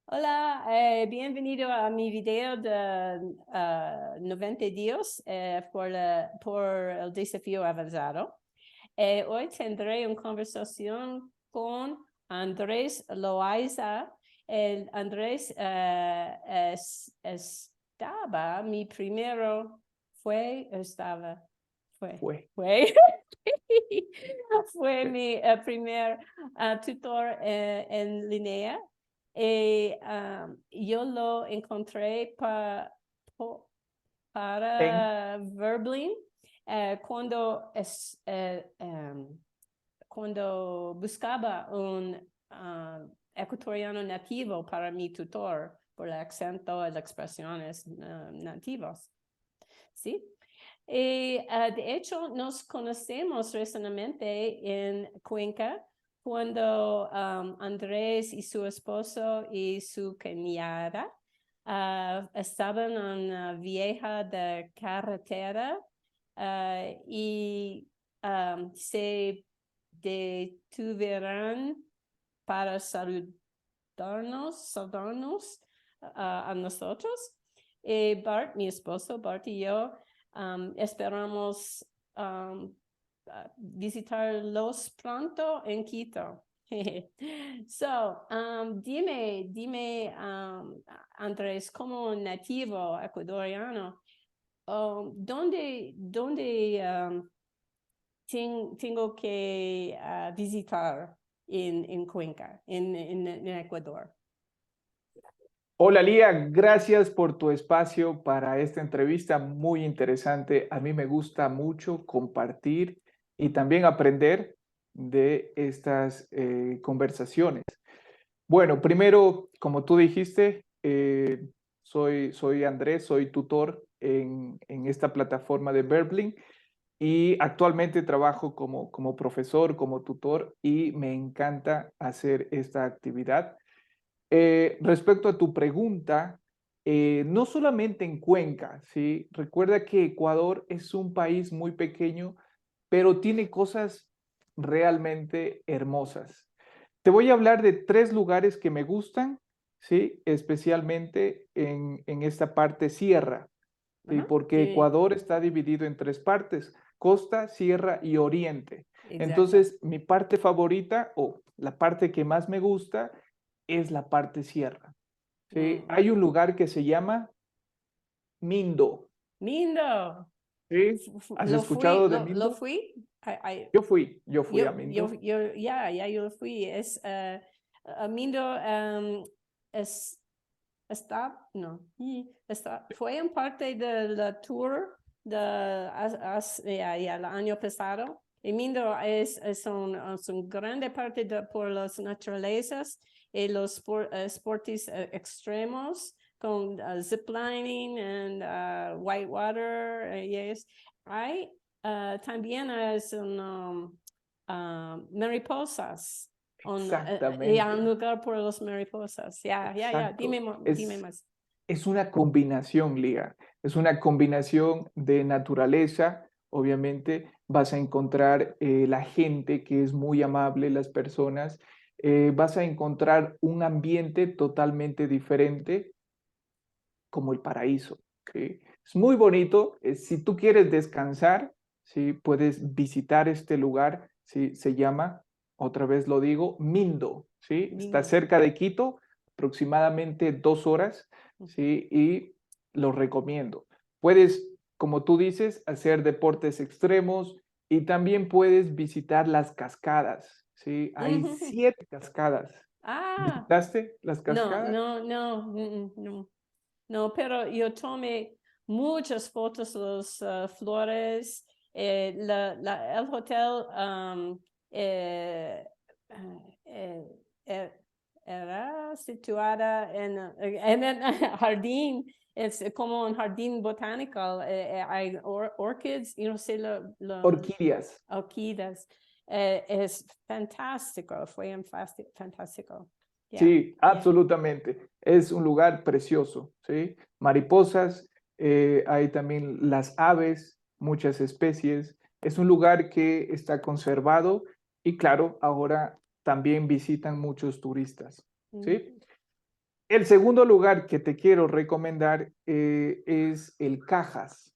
Hola, bienvenido a mi video de 90 días por el desafío avanzado. Hoy tendré una conversación con Andrés Loaiza. Andrés estaba, mi primero Fue. fue, fue mi primer tutor en línea. Yo lo encontré En, para Verblin cuando, cuando buscaba un ecuatoriano nativo para mi tutor por el acento y las expresiones nativas. ¿Sí? Y de hecho nos conocemos recientemente en Cuenca cuando Andrés y su esposo y su cuñada estaban en una vieja de carretera y se detuvieron para saludarnos a nosotros. Bart, mi esposo, Bart y yo esperamos visitarlos pronto en Quito. So, dime, Andrés, como nativo ecuatoriano, ¿dónde tengo que visitar en Cuenca, en Ecuador? Hola Lía, gracias por tu espacio para esta entrevista muy interesante. A mí me gusta mucho compartir y también aprender de estas conversaciones. Bueno, primero, como tú dijiste, soy Andrés, soy tutor en esta plataforma de Verbling y actualmente trabajo como profesor, como tutor y me encanta hacer esta actividad. Respecto a tu pregunta, no solamente en Cuenca, ¿sí? Recuerda que Ecuador es un país muy pequeño, pero tiene cosas realmente hermosas. Te voy a hablar de 3 lugares que me gustan, ¿sí? Especialmente en esta parte sierra, ¿sí? Porque Dime. Ecuador está dividido en 3 partes: costa, sierra y oriente. Exacto. Entonces, mi parte favorita o la parte que más me gusta es la parte sierra, ¿sí? Mm. Hay un lugar que se llama Mindo, Lindo. ¿sí? ¿Has escuchado de Lo Mindo? fui. Yo fui a Mindo. Ya, yo lo fui. Es, Mindo es, no, fue en parte de la tour ya, el año pasado. Y Mindo es un grande parte por las naturalezas y los sportes extremos con ziplining and whitewater. Yes. Hay también es mariposas. Ya, un Exactamente, lugar por los mariposas. Ya. exacto. Dime más. Es una combinación, Liga. Es una combinación de naturaleza. Obviamente vas a encontrar la gente que es muy amable, las personas. Vas a encontrar un ambiente totalmente diferente como el paraíso. ¿Sí? Es muy bonito. Si tú quieres descansar, ¿sí? Puedes visitar este lugar. ¿Sí? Se llama, otra vez lo digo, Mindo. ¿Sí? Está Lindo. cerca de Quito, aproximadamente 2 horas. ¿Sí? Y lo recomiendo. Puedes, como tú dices, hacer deportes extremos y también puedes visitar las cascadas. ¿Sí? Hay 7 cascadas. Ah, ¿Visitaste las no, cascadas? no, no, no, no, pero yo tomé muchas fotos, los flores, el hotel eh, eh, eh, era situada en el jardín, es como un jardín botánico, hay orchids, yo no sé, Orquídeas. orquídeas, es fantástico, fue fantástico. Yeah, Sí, yeah. absolutamente. Es un lugar precioso, ¿sí? Mariposas, hay también las aves, muchas especies. Es un lugar que está conservado y claro, ahora también visitan muchos turistas, ¿sí? El segundo lugar que te quiero recomendar es el Cajas.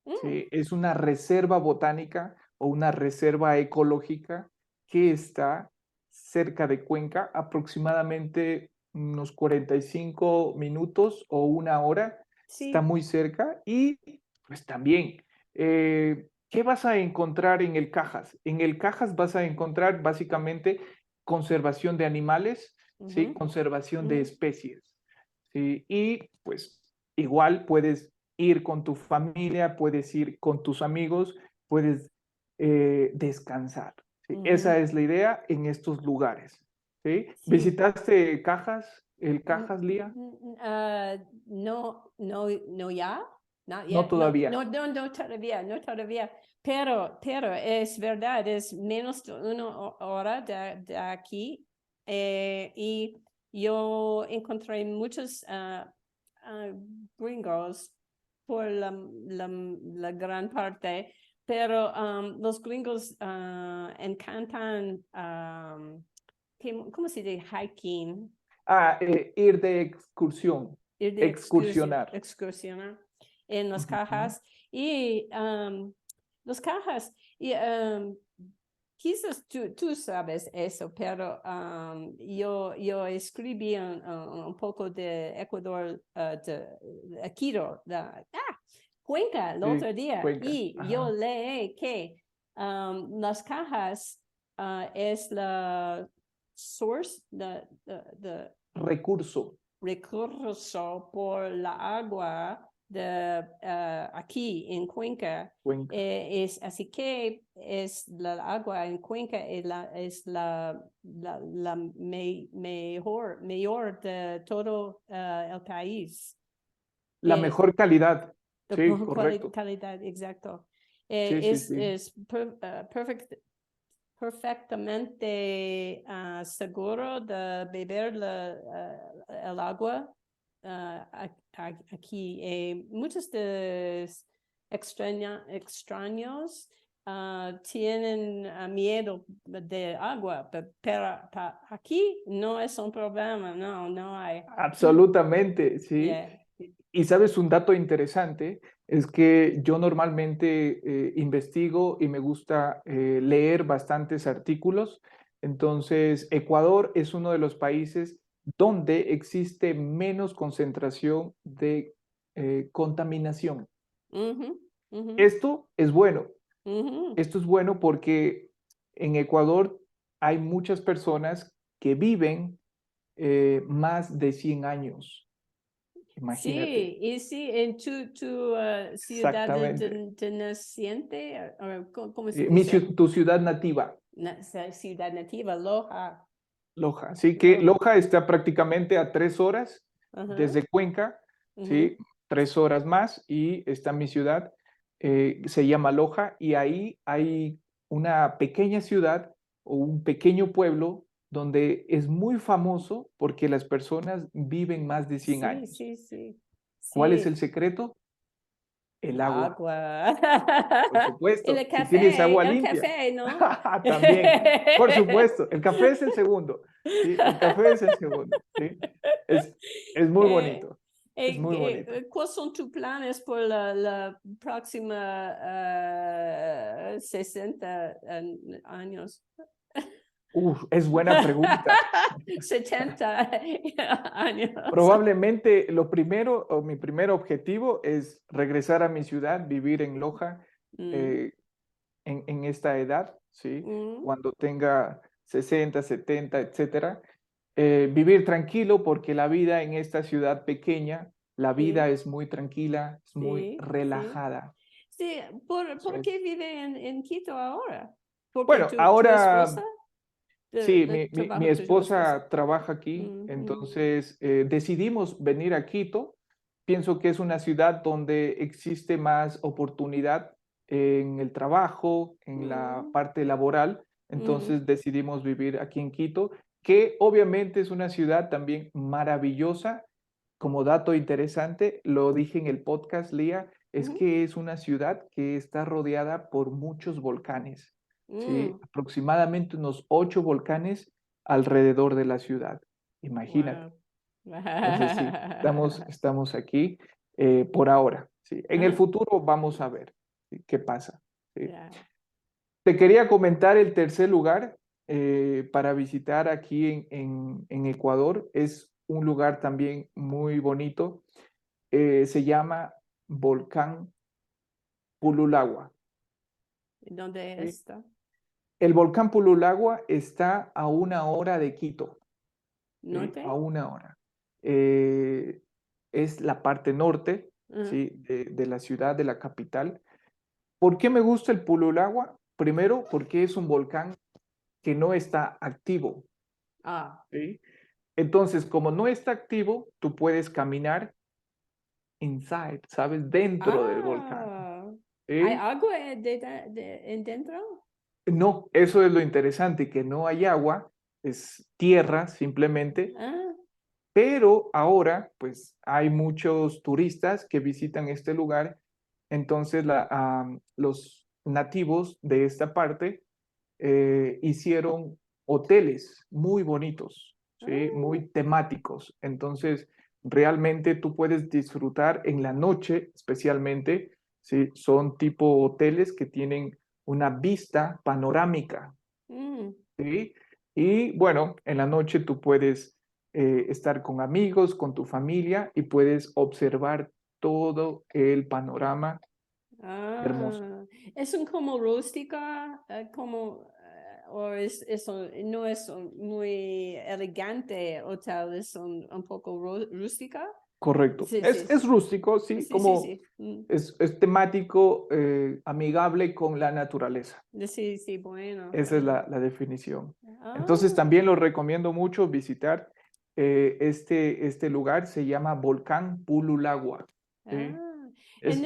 Mm, ¿Sí? Es una reserva botánica o una reserva ecológica que está cerca de Cuenca, aproximadamente unos 45 minutos o una hora. Está sí. muy cerca y pues también, ¿qué vas a encontrar en el Cajas? En el Cajas vas a encontrar básicamente conservación de animales, ¿sí? Ujú, Conservación de ujú, especies. ¿Sí? Y pues igual puedes ir con tu familia, puedes ir con tus amigos, puedes descansar. ¿Sí? ujú. Esa es la idea en estos lugares. ¿Sí? Sí. ¿Visitaste Cajas, el N- Cajas, Lía? no, no, no, ya, not No yet, no, todavía. no, no, no todavía, no todavía, pero es verdad, es menos de una hora de aquí y yo encontré muchos ah, gringos por la gran parte, pero los gringos encantan, ¿cómo se dice? Hiking. Ah, ir de excursión, Ir de excursionar. excursionar en las Ujú. cajas y las cajas y quizás tú sabes eso, pero yo escribí un poco de Ecuador, de Quito, Cuenca el Sí, otro día Cuenca. y yo Ajá. leí que las cajas es la source, the Recurso, recurso por la agua de aquí en Cuenca. Cuenca. Es así que es la agua en Cuenca es la mayor de todo el país. La mejor calidad. De Sí, correcto. calidad, exacto. Sí, sí, sí. Perfectamente seguro de beber el agua aquí. Muchos de extraños tienen miedo de agua, pero aquí no es un problema, no, no hay. Absolutamente, sí. Yeah. Y sabes, un dato interesante es que yo normalmente investigo y me gusta leer bastantes artículos. Entonces, Ecuador es uno de los países donde existe menos concentración de contaminación. Ujú, ujú, Esto es bueno. ujú. Esto es bueno porque en Ecuador hay muchas personas que viven más de 100 años. Imagínate. Sí, y sí, en tu ciudad Exactamente. de naciente, ¿cómo se dice? Tu ciudad nativa, Ciudad nativa, Loja. Loja. Así que Loja. Loja está prácticamente a 3 horas Ajá, desde Cuenca, ¿sí? ujú. 3 horas más y está mi ciudad, se llama Loja y ahí hay una pequeña ciudad o un pequeño pueblo donde es muy famoso porque las personas viven más de 100 Sí, años. sí, sí. ¿Cuál es el Sí, secreto? El la agua. agua. Por Y supuesto, si tienes agua el limpia. café, ¿no? También, por supuesto, el café es el segundo, ¿sí? El café es el segundo, ¿sí? Es, es muy Eh, bonito, es muy bonito. ¿Cuáles son tus planes por la próxima 60 años? Uf, es buena pregunta. 70 años. Probablemente lo primero o mi primer objetivo es regresar a mi ciudad, vivir en Loja Mm, eh, en esta edad, ¿sí? mm, Cuando tenga 60, 70, etcétera. Vivir tranquilo porque la vida en esta ciudad pequeña, la vida sí, es muy tranquila, es muy sí, sí. relajada. Sí, Eso ¿por es. qué vive en Quito ahora? Porque Bueno, tu ahora esposa, sí, de mi trabajo tu esposa. esposa trabaja aquí, Mm, mm, entonces decidimos venir a Quito. Pienso que es una ciudad donde existe más oportunidad en el trabajo, en la mm, parte laboral, mm, entonces decidimos vivir aquí en Quito, que obviamente es una ciudad también maravillosa. Como dato interesante, lo dije en el podcast, Lía, es mm, que es una ciudad que está rodeada por muchos volcanes. ¿Sí? mm. Aproximadamente unos 8 volcanes alrededor de la ciudad. Imagínate. Wow. Entonces, sí, estamos aquí por ahora. ¿Sí? En el Ah, futuro vamos a ver, ¿sí? qué pasa. ¿Sí? ya. Te quería comentar el tercer lugar para visitar aquí en Ecuador. Es un lugar también muy bonito. Se llama Volcán Pululagua. ¿Dónde ¿Sí? está? El volcán Pululagua está a 1 hora de Quito. ¿Sí? A ¿Norte? 1 hora. Eh, es la parte norte, Ah, ¿sí? de la ciudad, de la capital. ¿Por qué me gusta el Pululagua? Primero, porque es un volcán que no está activo. ah, ¿Sí? Entonces, como no está activo, tú puedes caminar inside, ¿sabes? Dentro del volcán. ah. ¿Hay ¿Sí? agua en dentro? No, eso es lo interesante, que no hay agua, es tierra simplemente, Ah, pero ahora pues hay muchos turistas que visitan este lugar, entonces los nativos de esta parte hicieron hoteles muy bonitos, ¿sí? ah, Muy temáticos. Entonces, realmente tú puedes disfrutar en la noche, especialmente, ¿sí? Son tipo hoteles que tienen una vista panorámica, mm, ¿sí? Y bueno, en la noche tú puedes estar con amigos, con tu familia y puedes observar todo el panorama hermoso. ah. ¿Es un como rústica? Como, o no es un muy elegante hotel, es un poco rústica? Correcto. Sí, sí, Es sí. rústico, sí, Sí, sí, como sí. Mm. es temático, amigable con la naturaleza. Sí, sí, bueno, Esa es bueno. la definición. Entonces Ah, también lo recomiendo mucho visitar este lugar, se llama Volcán Pululagua. ¿Sí? ah. Es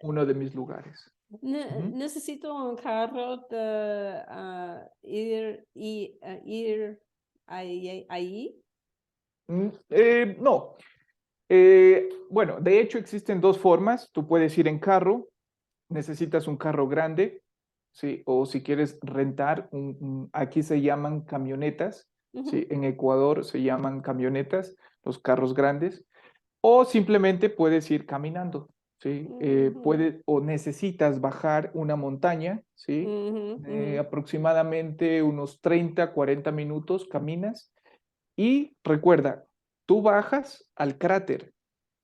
uno de mis lugares. Ujú. Necesito un carro de ir ahí. No, bueno, de hecho existen dos formas. Tú puedes ir en carro, necesitas un carro grande, ¿sí? O si quieres rentar, aquí se llaman camionetas, ¿sí? Ujú, En Ecuador se llaman camionetas, los carros grandes, o simplemente puedes ir caminando, ¿sí? ujú, Puedes o necesitas bajar una montaña, ¿sí? ujú, ujú, Aproximadamente unos 30, 40 minutos caminas y recuerda, tú bajas al cráter,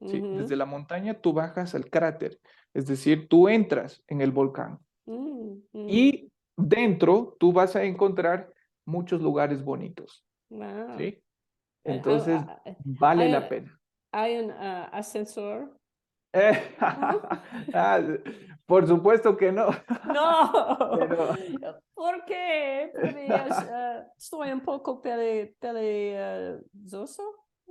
¿sí? Desde ujú, la montaña tú bajas al cráter, es decir, tú entras en el volcán ujú, ujú. y dentro tú vas a encontrar muchos lugares bonitos, Wow. ¿sí? Entonces, vale la Hay, pena. hay un ascensor. Eh, ¿No? ah, por supuesto que no, No, pero ¿por qué? Estoy un poco perezoso.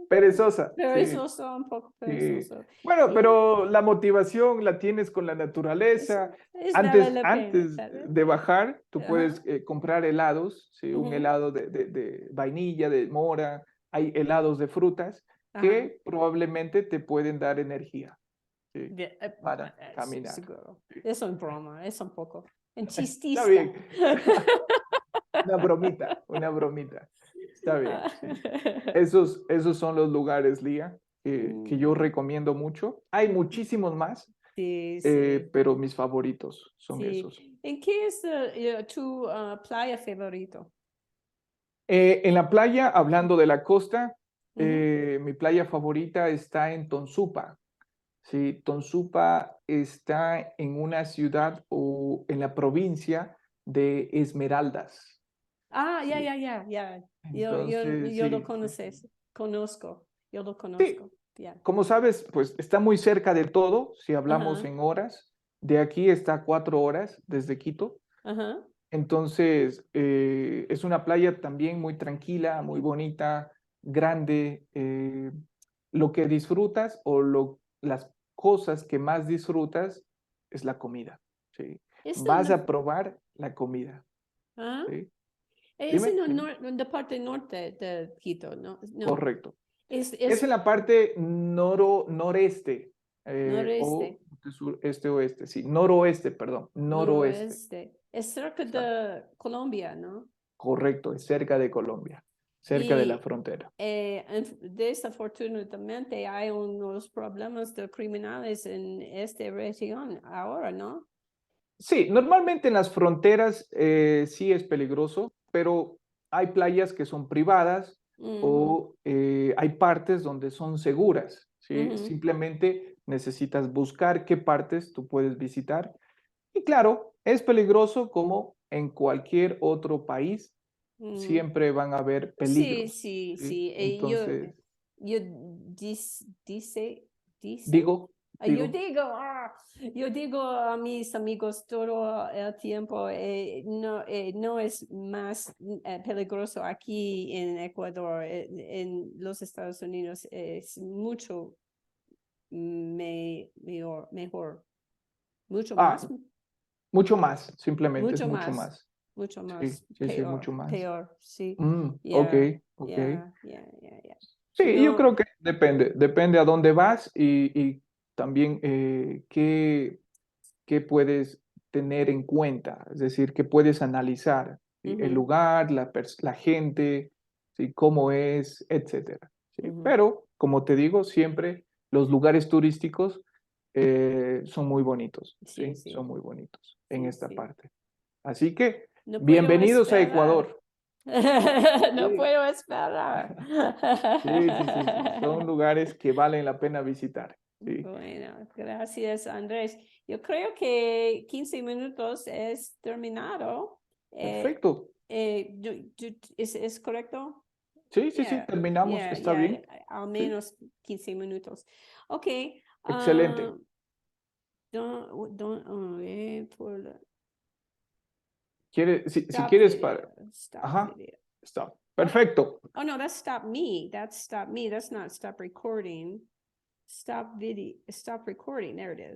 perezosa, sí. Perezoso, un poco Sí. perezoso. Bueno, Y pero la motivación la tienes con la naturaleza. vale Antes, la pena, antes ¿sabes? de bajar, tú Ajá, puedes comprar helados, ¿sí? Un ujú, helado de vainilla, de mora, hay helados de frutas ajá. que probablemente te pueden dar energía, ¿sí? Bien, Para caminar. seguro. Sí. Es un broma, es un poco. Un Está chistista. bien. Una bromita. Está bien, sí. Esos son los lugares, Lía, que yo Mm, recomiendo mucho. Hay muchísimos más, sí, sí, pero mis favoritos son esos. sí. ¿En qué es tu playa favorito? En la playa, hablando de la costa, Ujú. mi playa favorita está en Tonsupa. Sí, Tonsupa está en una ciudad o en la provincia de Esmeraldas. Ah, ya, Sí, ya, ya, ya. entonces, Yo lo sí, conozco, yo lo sí, conozco, ya. como sabes, pues está muy cerca de todo, si hablamos Ajá, en horas. De aquí está a 4 horas desde Quito. ajá. Entonces, es una playa también muy tranquila, muy bonita, grande. Lo que disfrutas o las cosas que más disfrutas es la comida, ¿sí? Es Vas en, a probar la comida, ah, ¿sí? es Dime, dime. en la parte norte de Quito, ¿no? No, Correcto. Es es en la parte noreste, o noreste, este oeste, sí, noroeste, perdón, noroeste. noroeste. Es cerca Exacto. de Colombia, ¿no? Correcto, es cerca de Colombia. cerca de la Y, frontera. Desafortunadamente hay unos problemas de criminales en esta región ahora, ¿no? Sí, normalmente en las fronteras sí es peligroso, pero hay playas que son privadas o hay partes donde son seguras, ¿sí? Ujú. Simplemente necesitas buscar qué partes tú puedes visitar. Y claro, es peligroso como en cualquier otro país, Mm. siempre van a haber Sí, peligros, sí, ¿sí? sí. Entonces, Yo dice, digo, yo digo, digo, yo digo a mis amigos todo el tiempo, no es más peligroso aquí en Ecuador, en los Estados Unidos es mucho mejor, mucho ah, más, mucho más, simplemente es mucho mucho más, más. mucho Sí, más sí, sí, mucho más. peor, sí. Ok, Yeah, ok. yeah. Sí, yo No, creo que depende a dónde vas y también qué puedes tener en cuenta, es decir, qué puedes analizar, ¿sí? El ujú, lugar, la gente, ¿sí? Cómo es, etcétera, ¿sí? ujú. Pero, como te digo, siempre los lugares turísticos son muy bonitos, Sí, ¿sí? sí, Son muy bonitos en sí, esta sí. parte. Así que, No puedo bienvenidos a esperar. Ecuador. No Sí. puedo esperar. Sí, sí, sí, sí. Son lugares que valen la pena visitar. Sí. Bueno, gracias, Andrés. Yo creo que 15 minutos es terminado. Eh, Perfecto. ¿Es correcto? Sí, sí, sí, Yeah, terminamos. yeah, Está yeah, bien. al Sí. menos 15 minutos. Ok. Excelente. Si Stop quieres video, para. stop Ajá. video. Está. Oh, Perfecto. oh no, that's stop me. That's stop me. That's not stop recording. Stop video, stop recording. There it is.